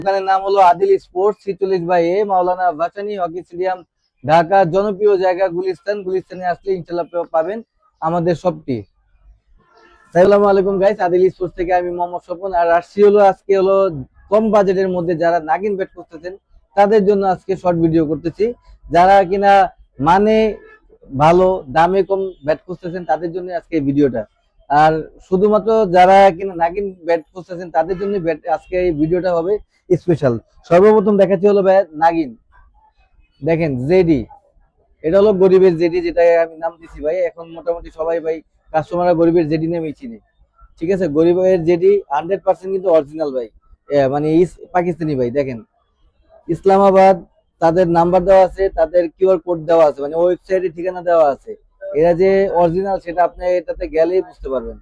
দোকানের নাম হলো আদিল স্পোর্টস 46/A মাওলানা ভাসানী হকি স্টেডিয়াম, ঢাকা। জনপ্রিয় জায়গা গুলিস্তানে আসলে ইনশাল্লাহ পাবেন আমাদের শপটি। আসসালামু আলাইকুম গাইস, আদিল স্পোর্টস থেকে আমি মোহাম্মদ স্বপন। আর আসছি হলো আজকে হলো কম বাজেটের মধ্যে যারা নাগিন ব্যাট করতেছেন তাদের জন্য আজকে শর্ট ভিডিও করতেছি। যারা কিনা মানে ভালো দামে কম ব্যাট করতেছেন তাদের জন্য আজকে এই ভিডিওটা। আর শুধুমাত্র যারা কিনা নাগিন ব্যাট করতেছেন তাদের জন্য আজকে এই ভিডিওটা হবে স্পেশাল। সর্বপ্রথম দেখাচ্ছি হলো ভাই নাগিন, দেখেন জেডি। এটা হলো গরিবের জেডি, যেটা আমি নাম দিছি ভাই। এখন মোটামুটি সবাই ভাই কাস্টমাররা গরিবের জেডি নামেই চিনে। ঠিক আছে, গরিবের জেডি 100% কিন্তু অরিজিনাল ভাই, মানে পাকিস্তানি ভাই। দেখেন ইসলামাবাদ, তাদের নাম্বার দেওয়া আছে, তাদের কিউআর কোড দেওয়া আছে, মানে ওয়েবসাইটে ঠিকানা দেওয়া আছে। এরা যে অরিজিনাল সেটা আপনি এটাতে গেলেই বুঝতে পারবেন।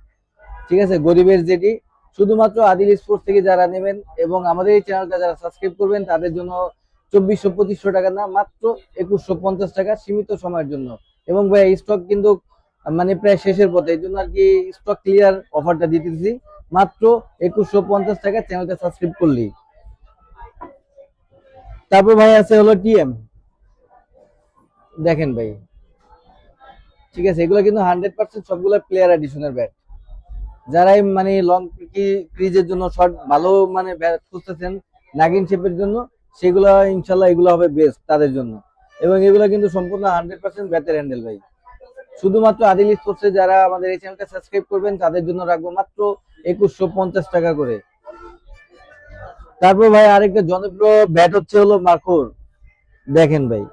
ঠিক আছে, গরিবের জেডি। শুধুমাত্র আদিল স্পোর্টস থেকে যারা নেবেন এবং আমাদের এই চ্যানেলটা যারা সাবস্ক্রাইব করবেন তাদের জন্য 2400-2500 টাকা না, মাত্র 2150 টাকা সীমিত সময়ের জন্য। এবং ভাই স্টক কিন্তু মানে প্রায় শেষের পথে, এই জন্য আর কি স্টক ক্লিয়ার অফারটা দিতেছি মাত্র 2150 টাকা চ্যানেলটা সাবস্ক্রাইব করলেই। তারপর ভাই আছে হলো টিএম, দেখেন ভাই। ঠিক আছে, এগুলো কিন্তু 100% সবগুলো প্লেয়ার এডিশনের ব্যাট। যারাই মানে লং ক্রিজের জন্য শর্ট ভালো মানে ব্যাট খুঁজতেছেন নাগিন শেপের জন্য, সেগুলো ইনশাল্লাহ এগুলো হবে বেস্ট তাদের জন্য। এবং এগুলো কিন্তু সম্পূর্ণ 100% ব্যাটের হ্যান্ডেল ভাই। শুধুমাত্র আদিল স্পোর্টসে যারা আমাদের এই চ্যানেলটা সাবস্ক্রাইব করবেন তাদের জন্য রাখবো মাত্র 2150 টাকা করে। তারপর ভাই আরেকটা জনপ্রিয় ব্যাট হচ্ছে হলো মার্কোর, দেখেন ভাই।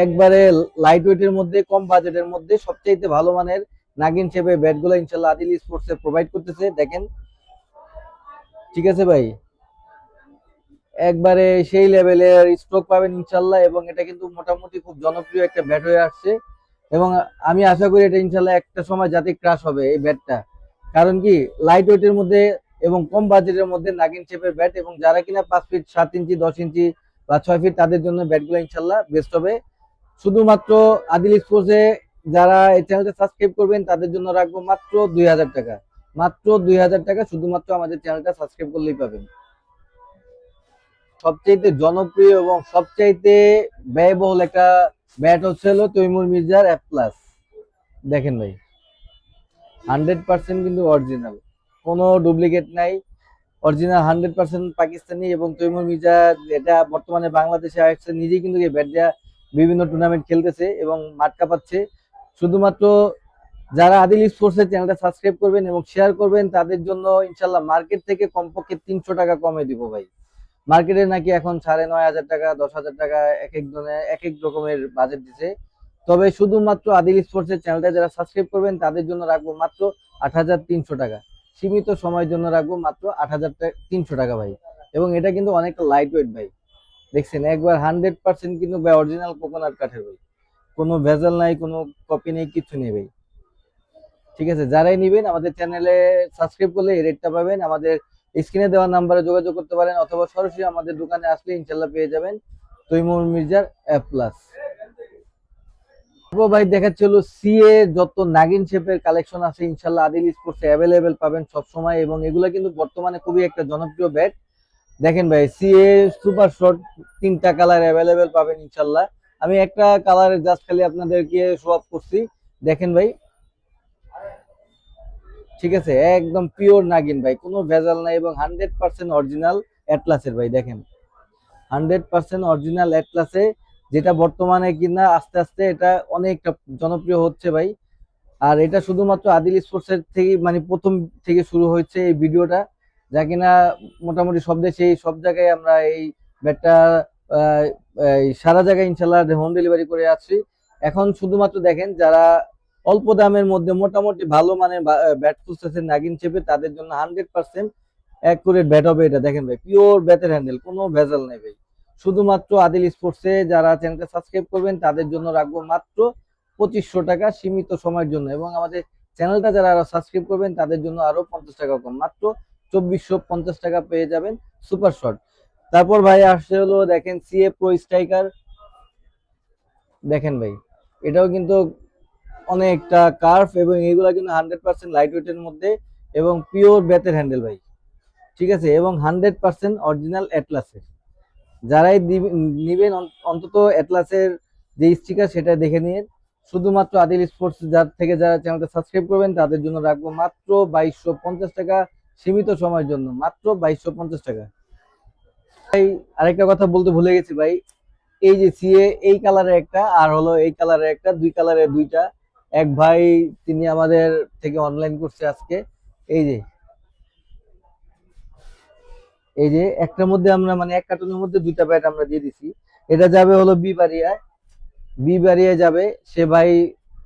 একবারে লাইট ওয়েটের মধ্যে, কম বাজেটের মধ্যে সবচাইতে ভালো মানের নাগিন শেপের ব্যাটগুলো ইনশাল্লাহ আদিল স্পোর্টসে প্রোভাইড করতেছে, দেখেন। ঠিক আছে ভাই, একবারে সেই লেভেলের স্ট্রোক পাবেন ইনশাল্লাহ। এবং এটা কিন্তু মোটামুটি খুব জনপ্রিয় একটা ব্যাট হয়ে আসছে। এবং আমি আশা করি এটা ইনশাল্লাহ একটা সময় জাতি ক্রাশ হবে এই ব্যাটটা। কারণ কি, লাইট ওয়েটের মধ্যে এবং কম বাজেটের মধ্যে নাগিন শেপের ব্যাট, এবং যারা কিনা 5 ফিট 7 ইঞ্চি 10 ইঞ্চি বা 6 ফিট তাদের জন্য ব্যাটগুলো ইনশাল্লাহ বেস্ট হবে। শুধুমাত্র আদিল স্পোর্টসে যারা এই চ্যানেলটা সাবস্ক্রাইব করবেন তাদের জন্য রাখবো মাত্র 2000 টাকা। মাত্র 2000 টাকা শুধুমাত্র আমাদের চ্যানেলটা সাবস্ক্রাইব করলেই পাবেন। সবচাইতে জনপ্রিয় এবং সবচাইতে ব্যয়বহুল একটা ব্যাট হচ্ছে হলো তৈমুর মির্জার এফ প্লাস। দেখেন ভাই, 100% কিন্তু অরিজিনাল, কোনো ডুপ্লিকেট নাই। অরিজিনাল 100% পাকিস্তানি। এবং তৈমুর মির্জা এটা বর্তমানে বাংলাদেশে আসছে, নিজেই কিন্তু এই ব্যাট দেওয়া বিভিন্ন টুর্নামেন্ট খেলতেছে এবং মাঠ কাঁপাচ্ছে। শুধুমাত্র যারা আদিল স্পোর্টসের চ্যানেলটা সাবস্ক্রাইব করবেন এবং শেয়ার করবেন তাদের জন্য ইনশাল্লাহ মার্কেট থেকে কমপক্ষে 300 টাকা কমে দিব ভাই। মার্কেটে নাকি এখন 9500 টাকা 10,000 টাকা এক এক জনের এক এক রকমের বাজেট দিছে। তবে শুধুমাত্র আদিল স্পোর্টসের চ্যানেলটা যারা সাবস্ক্রাইব করবেন তাদের জন্য রাখবো মাত্র 8300 টাকা। সীমিত সময়ের জন্য রাখবো মাত্র 8300 টাকা ভাই। এবং এটা কিন্তু অনেকটা লাইট ওয়েট ভাই। দেখছেন একবার 100% কিন্তু ভাই অরিজিনাল কোকোনাট কাঠের ভাই। কোনো ভেজাল নাই, কোনো কপি নেই, কিছু নেই ভাই। ঠিক আছে, যারাই নিবেন আমাদের চ্যানেলে সাবস্ক্রাইব করলে এই রেটটা পাবেন। আমাদের স্ক্রিনে দেওয়া নাম্বারে যোগাযোগ করতে পারেন, অথবা সরাসরি আমাদের দোকানে আসলে ইনশাল্লাহ পেয়ে যাবেন তৈমুর মির্জার এফ প্লাস। ভাই দেখাচ্ছে হলো সিএ যত নাগিন শেপের কালেকশন আছে ইনশাল্লাহ আদিল স্পোর্টসে অ্যাভেলেবেল পাবেন সব সময়। এবং এগুলো কিন্তু বর্তমানে খুবই একটা জনপ্রিয় ব্যাট। দেখেন ভাই, সিএ সুপার শর্ট 3টা কালার অ্যাভেলেবেল পাবেন ইনশাল্লাহ। আমি একটা কালারে জাস্ট খালি আপনাদেরকে শো অফ করছি, দেখেন ভাই। ঠিক আছে, একদম পিওর নাগিন ভাই, কোনো ভেজাল নাই। এবং 100% অরিজিনাল অ্যাটলাসের ভাই, দেখেন 100% অরিজিনাল অ্যাটলাসে, যেটা বর্তমানে কিনা আস্তে আস্তে এটা অনেকটা জনপ্রিয় হচ্ছে ভাই। আর এটা শুধুমাত্র আদিল স্পোর্টসের থেকে মানে প্রথম থেকে শুরু হয়েছে এই ভিডিওটা, যা কিনা মোটামুটি সব দেশে সব জায়গায় আমরা এই ব্যাটটা সারা জায়গায় ইনশাল্লাহ হোম ডেলিভারি করে আছি। এখন শুধুমাত্র দেখেন যারা অল্প দামের মধ্যে মোটামুটি ভালো মানে ব্যাট খুঁজতেছেন নাগিন চেপে, তাদের জন্য 100% অ্যাকুরেট ব্যাট হবে এটা। দেখেন ভাই, পিওর ব্যাটের হ্যান্ডেল, কোনো ভেজাল নেই ভাই। শুধুমাত্র আদিল স্পোর্টসে যারা চ্যানেলটা সাবস্ক্রাইব করবেন তাদের জন্য রাখবো মাত্র 2500 টাকা সীমিত সময়ের জন্য। এবং আমাদের চ্যানেলটা যারা আরো সাবস্ক্রাইব করবেন তাদের জন্য আরো 50 টাকা কম, মাত্র 2450 টাকা পেয়ে যাবেন সুপার শট। তারপর ভাই আসছে হলো দেখেন সিএ প্রো স্ট্রাইকার, দেখেন ভাই এটাও কিন্তু অনেকটা কার্ভ, এবং এগুলা কিন্তু 100% লাইট ওয়েটের মধ্যে এবং পিওর ব্যাটের হ্যান্ডেল ভাই। ঠিক আছে, এবং 100% অরিজিনাল অ্যাটলাসের। যারাই নিবেন অন্তত অ্যাটলাসের যে স্টিকার সেটা দেখে নিয়ে। শুধুমাত্র আদিল স্পোর্টস যার থেকে যারা চ্যানেলটা সাবস্ক্রাইব করবেন তাদের জন্য রাখবো মাত্র 2250 টাকা, সীমিত সময়ের জন্য মাত্র 2250 টাকা। ভাই আরেকটা কথা বলতে ভুলে গেছি ভাই, এই যে সিএ এই কালারের একটা আর হলো এই কালারের একটা, দুই কালারের দুইটা। এক ভাই তিনি আমাদের থেকে অনলাইন করছে আজকে। এই যে এই যে একটার মধ্যে আমরা মানে এক কার্টুনের মধ্যে দুইটা ব্যাট আমরা দিয়ে দিছি। এটা যাবে হলো বি বাড়িয়ায় যাবে। সে ভাই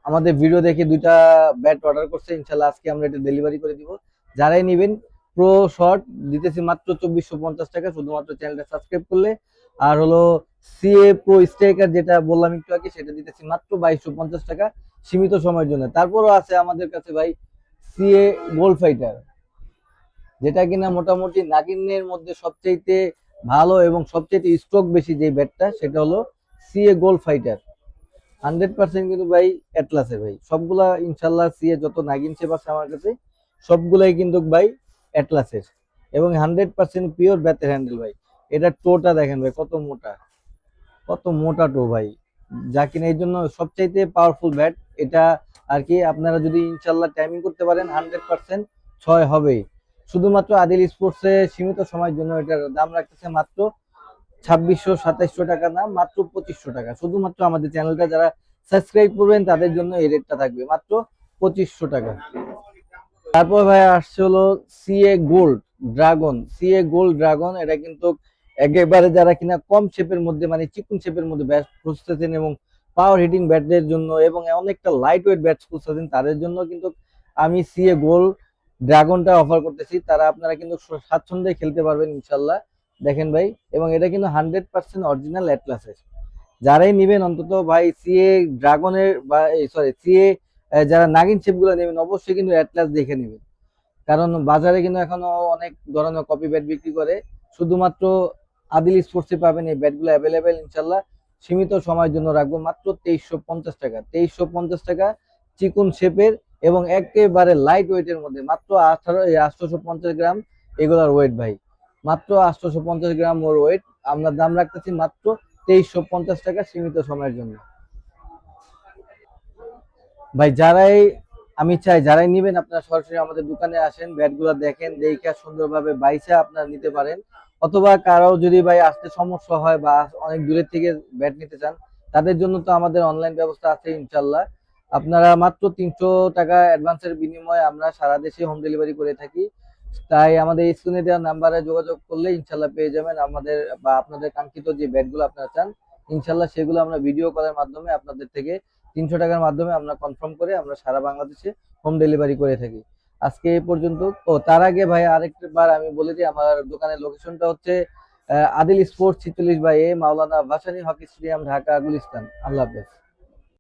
আমাদের ভিডিও দেখে দুইটা ব্যাট অর্ডার করছে, ইনশাল্লাহ আজকে আমরা এটা ডেলিভারি করে দিব। যারাই নিবেন প্রো শট দিতেছি মাত্র 2450 টাকা, শুধুমাত্র চ্যানেলটা সাবস্ক্রাইব করলে। আর হলো সিএ প্রো স্ট্রাইকার যেটা বললাম একটু আগে, সেটা দিতেছি মাত্র 2250 টাকা, সীমিত সময়ের জন্য। তারপরও আছে আমাদের কাছে ভাই সিএ গোল্ড ফাইটার, যেটা কিনা মোটামুটি নাগিনের মধ্যে সবচেয়ে ভালো এবং সবচেয়ে স্ট্রোক বেশি যে ব্যাটটা, সেটা হলো সিএ গোল্ড ফাইটার। 100% কিন্তু ভাই অ্যাটলাসের ভাই সবগুলা, ইনশাল্লাহ সিএ যত নাগিন শেপ আছে আমার কাছে সবগুলাই কিন্তু ভাই অ্যাটলাসের, এবং 100% পিওর ব্যাটের হ্যান্ডেল ভাই। এটা টোটা দেখেন ভাই কত মোটা, কত মোটা টো ভাই, যা কিনা এই জন্য সবচাইতে পাওয়ারফুল ব্যাট এটা আর কি। আপনারা যদি ইনশাল্লাহ টাইমিং করতে পারেন 100% ছয় হবেই। শুধুমাত্র আদিল স্পোর্টসে সীমিত সময়ের জন্য এটার দাম রাখতেছে মাত্র 2600-2700 টাকা, না মাত্র 2500 টাকা। শুধুমাত্র আমাদের চ্যানেলটা যারা সাবস্ক্রাইব করবেন তাদের জন্য এই রেটটা থাকবে মাত্র 2500 টাকা। তারপর ভাই আসছে হলো সিএ গোল্ড ড্রাগন। এটা কিন্তু একেবারে যারা কিনা কম শেপের মধ্যে মানে চিকন শেপের মধ্যে ব্যাট খুঁজতেছেন এবং পাওয়ার হিটিং ব্যাটের জন্য এবং অনেকটা লাইট ওয়েট ব্যাট খুঁজতেছেন, তাদের জন্য কিন্তু আমি সিএ গোল্ড ড্রাগনটা অফার করতেছি। তারা আপনারা কিন্তু স্বাচ্ছন্দ্যে খেলতে পারবেন ইনশাল্লাহ। দেখেন ভাই, এবং এটা কিন্তু 100% অরিজিনাল অ্যাটলাসের। যারাই নিবেন অন্তত ভাই সিএ ড্রাগনের বা সরি সিএ যারা নাগিন শেপ গুলো নেবেন অবশ্যই কিন্তু অ্যাটলাস দেখে নেবেন, কারণ বাজারে কিন্তু এখনো অনেক ধরনের কপি ব্যাট বিক্রি করে। শুধুমাত্র আদিল স্পোর্টসে পাবেন এই ব্যাটগুলো অ্যাভেলেবেল ইনশাল্লাহ। সীমিত সময়ের জন্য রাখবো মাত্র 2350 টাকা, 2350 টাকা, চিকুন শেপের এবং একেবারে লাইট ওয়েটের মধ্যে মাত্র 850 গ্রাম এগুলার ওয়েট ভাই, মাত্র 850 গ্রাম ওর ওয়েট। আমরা দাম রাখতেছি মাত্র 2350 টাকা, সীমিত সময়ের জন্য। ভাই যারাই আমি চাই যারাই নিবেন আপনারা সরাসরি আমাদের দোকানে আসেন, ব্যাটগুলো দেখেন, দেখে সুন্দরভাবে বাইসা আপনারা নিতে পারেন। অথবা কারো যদি ভাই আসতে সমস্যা হয় বা অনেক দূরের থেকে ব্যাট নিতে চান, তাদের জন্য তো আমাদের অনলাইন ব্যবস্থা আছে ইনশাল্লাহ। আপনারা মাত্র 300 টাকা অ্যাডভান্সের বিনিময়ে আমরা সারা দেশে হোম ডেলিভারি করে থাকি। তাই আমাদের স্ক্রিনে দেওয়া নাম্বারে যোগাযোগ করলে ইনশাল্লাহ পেয়ে যাবেন আমাদের বা আপনাদের কাঙ্ক্ষিত যে ব্যাটগুলো আপনারা চান, ইনশাল্লাহ সেগুলো আমরা ভিডিও কলের মাধ্যমে আপনাদের থেকে 300 টাকার মাধ্যমে আমরা কনফার্ম করে আমরা সারা বাংলাদেশে হোম ডেলিভারি করে থাকি। আজকে এই পর্যন্ত। ও তার আগে ভাই আরেকবার আমি বলে দিই, আমার দোকানের লোকেশনটা হচ্ছে আদিল স্পোর্টস 46/A, মাওলানা ভাসানী হকি স্টেডিয়াম, ঢাকা, গুলিস্তান। আল্লাহ হাফেজ।